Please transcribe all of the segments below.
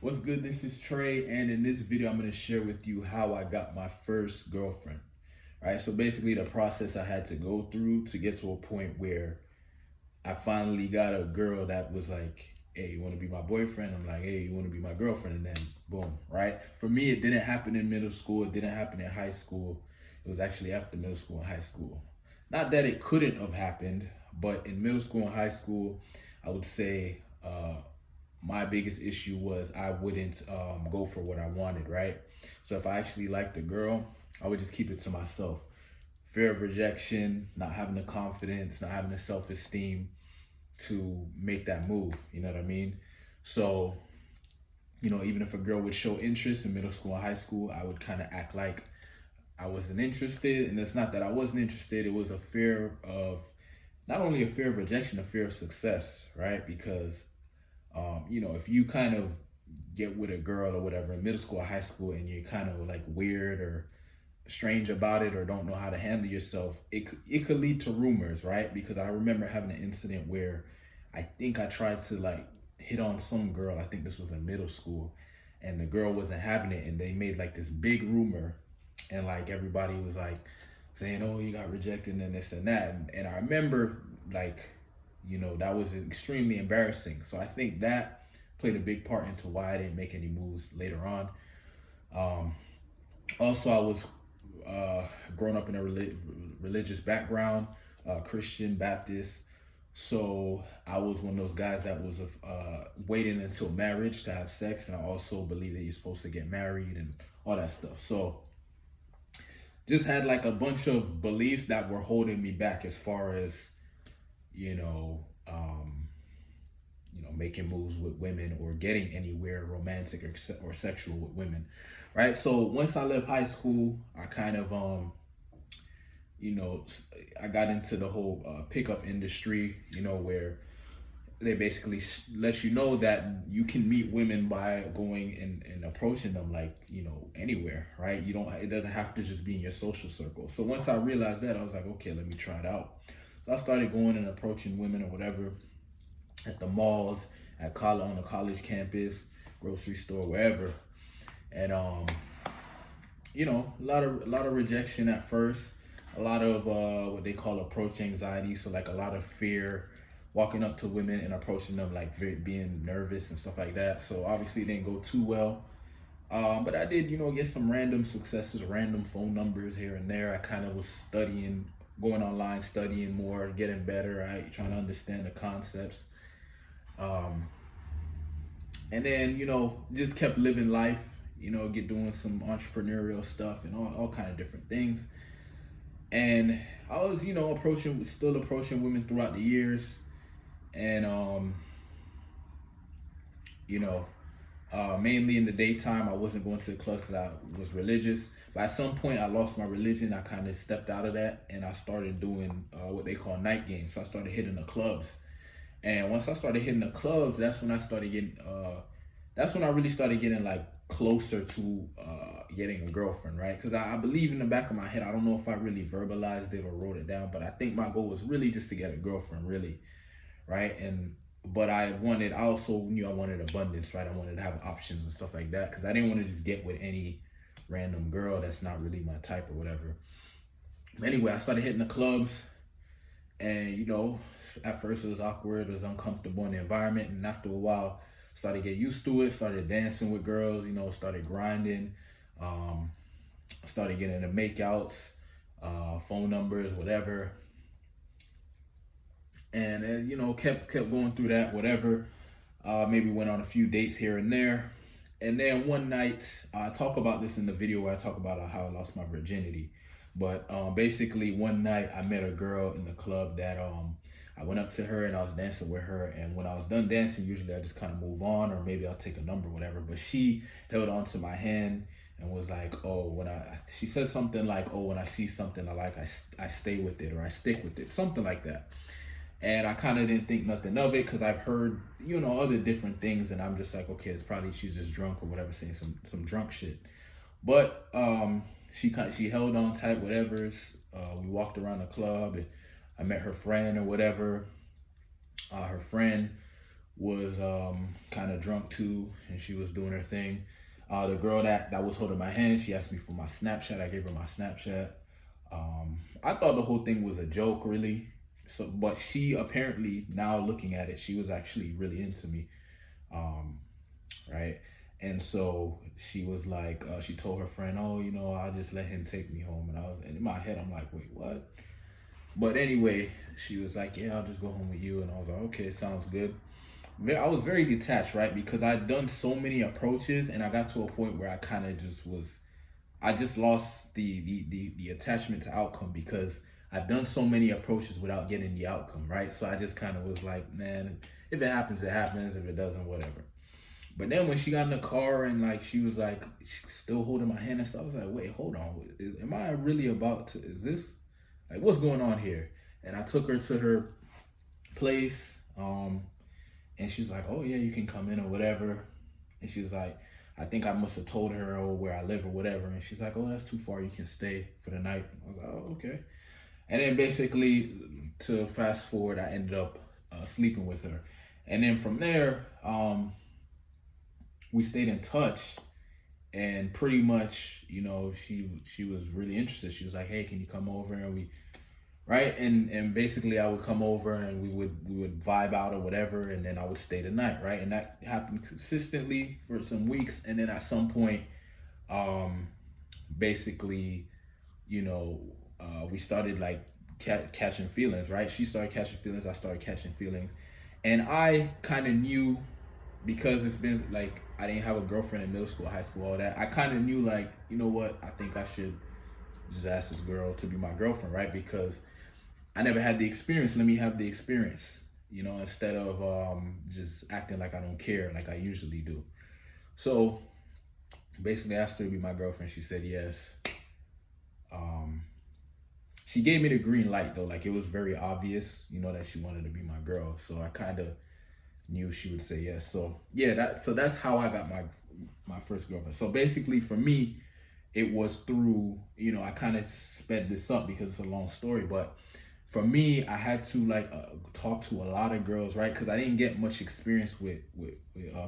What's good? This is Trey, and in this video, I'm going to share with you how I got my first girlfriend. All right, so basically, the process I had to go through to get to a point where I finally got a girl that was like, "Hey, you want to be my boyfriend?" I'm like, "Hey, you want to be my girlfriend?" And then, boom, right? For me, it didn't happen in middle school, it didn't happen in high school. It was actually after middle school and high school. Not that it couldn't have happened, but in middle school and high school, I would say my biggest issue was I wouldn't go for what I wanted, right? So if I actually liked a girl, I would just keep it to myself. Fear of rejection, not having the confidence, not having the self esteem to make that move. You know what I mean? So, even if a girl would show interest in middle school and high school, I would kind of act like I wasn't interested. And it's not that I wasn't interested, it was a fear of not only a fear of rejection, a fear of success, right? Because if you kind of get with a girl or whatever in middle school or high school and you're kind of like weird or strange about it or don't know how to handle yourself, it could lead to rumors, right? Because I remember having an incident where I think I tried to like hit on some girl. I think this was in middle school, and the girl wasn't having it, and they made like this big rumor, and like everybody was like saying, "Oh, you got rejected," and this and that. And I remember like that was extremely embarrassing. So I think that played a big part into why I didn't make any moves later on. Um, Also, I was growing up in a religious background, Christian Baptist. So I was one of those guys that was waiting until marriage to have sex, and I also believe that you're supposed to get married and all that stuff. So just had like a bunch of beliefs that were holding me back as far as you know, um, making moves with women or getting anywhere romantic or sexual with women, right? So once I left high school, I kind of, you know, I got into the whole pickup industry, where they basically let you know that you can meet women by going and approaching them like, anywhere, right? It doesn't have to just be in your social circle. So once I realized that, I was like, okay, let me try it out. So I started going and approaching women or whatever at the malls, at college, on the college campus, grocery store, wherever. And a lot of rejection at first, a lot of what they call approach anxiety, so like a lot of fear walking up to women and approaching them, like being nervous and stuff like that. So obviously it didn't go too well. But I did, get some random successes, random phone numbers here and there. I kind of was studying, going online, studying more, getting better, right? Trying to understand the concepts. Um, and then, just kept living life, get doing some entrepreneurial stuff and all kind of different things. And I was, still approaching women throughout the years. And, you know, mainly in the daytime, I wasn't going to the clubs because I was religious. But at some point, I lost my religion. I kind of stepped out of that, and I started doing what they call night games. So I started hitting the clubs, and once I started hitting the clubs, that's when I started getting. That's when I really started getting like closer to getting a girlfriend, right? Because I believe in the back of my head, I don't know if I really verbalized it or wrote it down, but I think my goal was really just to get a girlfriend, really, right? And but I also knew I wanted abundance, right? I wanted to have options and stuff like that because I didn't want to just get with any random girl that's not really my type or whatever. Anyway, I started hitting the clubs, and at first it was awkward, it was uncomfortable in the environment, and after a while, started to get used to it. Started dancing with girls, started grinding, um, started getting into makeouts, phone numbers, whatever, and kept going through that, whatever. Maybe went on a few dates here and there, and then one night I talk about this in the video where I talk about how I lost my virginity. But basically, one night I met a girl in the club that I went up to her and I was dancing with her. And when I was done dancing, usually I just kind of move on, or maybe I'll take a number, whatever. But she held on to my hand and was like, "Oh, she said something like, oh, when I see something I like, I stay with it or I stick with it," something like that. And I kind of didn't think nothing of it because I've heard, other different things. And I'm just like, okay, it's probably she's just drunk or whatever, saying some drunk shit. But she held on tight, whatever. We walked around the club and I met her friend or whatever. Her friend was kind of drunk too, and she was doing her thing. The girl that was holding my hand, she asked me for my Snapchat. I gave her my Snapchat. I thought the whole thing was a joke, really. So, but she apparently, now looking at it, she was actually really into me, right? And so she was like, she told her friend, "Oh, I'll just let him take me home." And in my head, I'm like, "Wait, what?" But anyway, she was like, "Yeah, I'll just go home with you." And I was like, "Okay, sounds good." I was very detached, right? Because I'd done so many approaches, and I got to a point where I kind of just was, I just lost the attachment to outcome because I've done so many approaches without getting the outcome, right? So I just kind of was like, man, if it happens, it happens. If it doesn't, whatever. But then when she got in the car and like she was like still holding my hand and stuff, I was like, wait, hold on, am I really about to? Is this like what's going on here? And I took her to her place, and she was like, oh yeah, you can come in or whatever. And she was like, I think I must have told her where I live or whatever. And she's like, oh, that's too far. You can stay for the night. I was like, oh, okay. And then basically, to fast forward, I ended up sleeping with her. And then from there, we stayed in touch. And pretty much, she was really interested. She was like, hey, can you come over? And we, right, and basically I would come over and we would vibe out or whatever, and then I would stay the night, right? And that happened consistently for some weeks, and then at some point, basically, we started like catching feelings, right? She started catching feelings, I started catching feelings, and I kind of knew, because it's been like I didn't have a girlfriend in middle school, high school, all that. I kind of knew, like, you know what? I think I should just ask this girl to be my girlfriend, right? Because I never had the experience. Let me have the experience, instead of just acting like I don't care like I usually do. So basically, I asked her to be my girlfriend. She said yes. She gave me the green light though. Like, it was very obvious, that she wanted to be my girl. So I kind of knew she would say yes. So yeah, that's how I got my first girlfriend. So basically, for me, it was through, I kind of sped this up because it's a long story, but for me, I had to like talk to a lot of girls, right? Because I didn't get much experience with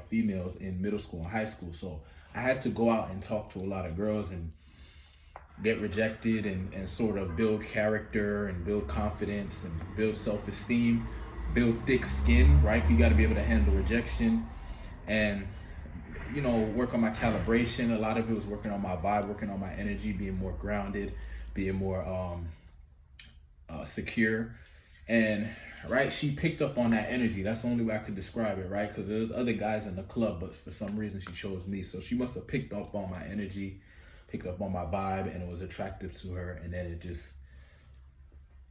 females in middle school and high school. So I had to go out and talk to a lot of girls and get rejected and sort of build character and build confidence and build self-esteem, build thick skin, right? You got to be able to handle rejection and, work on my calibration. A lot of it was working on my vibe, working on my energy, being more grounded, being more secure. And right, she picked up on that energy. That's the only way I could describe it, right? Because there's other guys in the club, but for some reason she chose me. So she must have picked up on my energy, picked up on my vibe, and it was attractive to her. And then it just,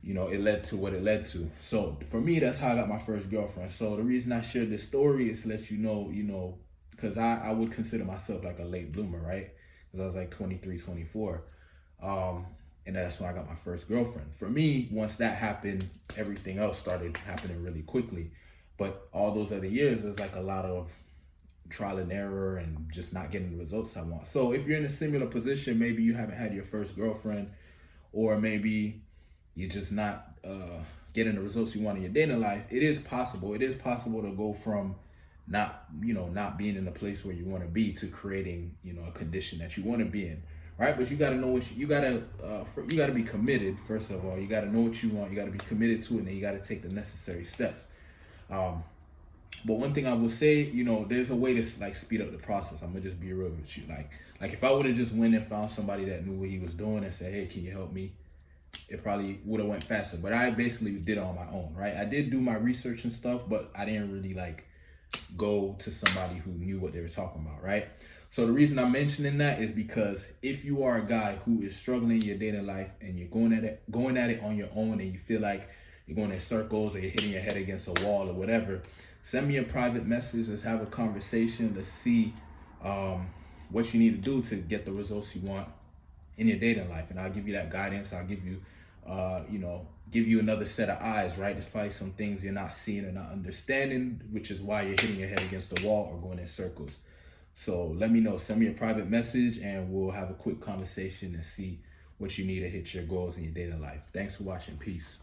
it led to what it led to. So for me, that's how I got my first girlfriend. So the reason I shared this story is to let you know, because I would consider myself like a late bloomer, right? Because I was like 23, 24. And that's when I got my first girlfriend. For me, once that happened, everything else started happening really quickly. But all those other years, there's like a lot of trial and error and just not getting the results I want. So if you're in a similar position, maybe you haven't had your first girlfriend, or maybe you're just not getting the results you want in your dating life, it is possible. It is possible to go from not being in a place where you want to be to creating, a condition that you want to be in. Right, but you got to know what you got to be committed. First of all, you got to know what you want. You got to be committed to it, and then you got to take the necessary steps. But one thing I will say, there's a way to like speed up the process. I'm gonna just be real with you. Like if I would have just went and found somebody that knew what he was doing and said, "Hey, can you help me?" It probably would have went faster. But I basically did it on my own. Right, I did do my research and stuff, but I didn't really like go to somebody who knew what they were talking about. Right. So the reason I'm mentioning that is because if you are a guy who is struggling in your dating life and you're going at it on your own, and you feel like you're going in circles or you're hitting your head against a wall or whatever, send me a private message. Let's have a conversation. Let's see what you need to do to get the results you want in your dating life. And I'll give you that guidance. I'll give you, give you another set of eyes, right? There's probably some things you're not seeing or not understanding, which is why you're hitting your head against the wall or going in circles. So let me know. Send me a private message and we'll have a quick conversation and see what you need to hit your goals in your dating life. Thanks for watching. Peace.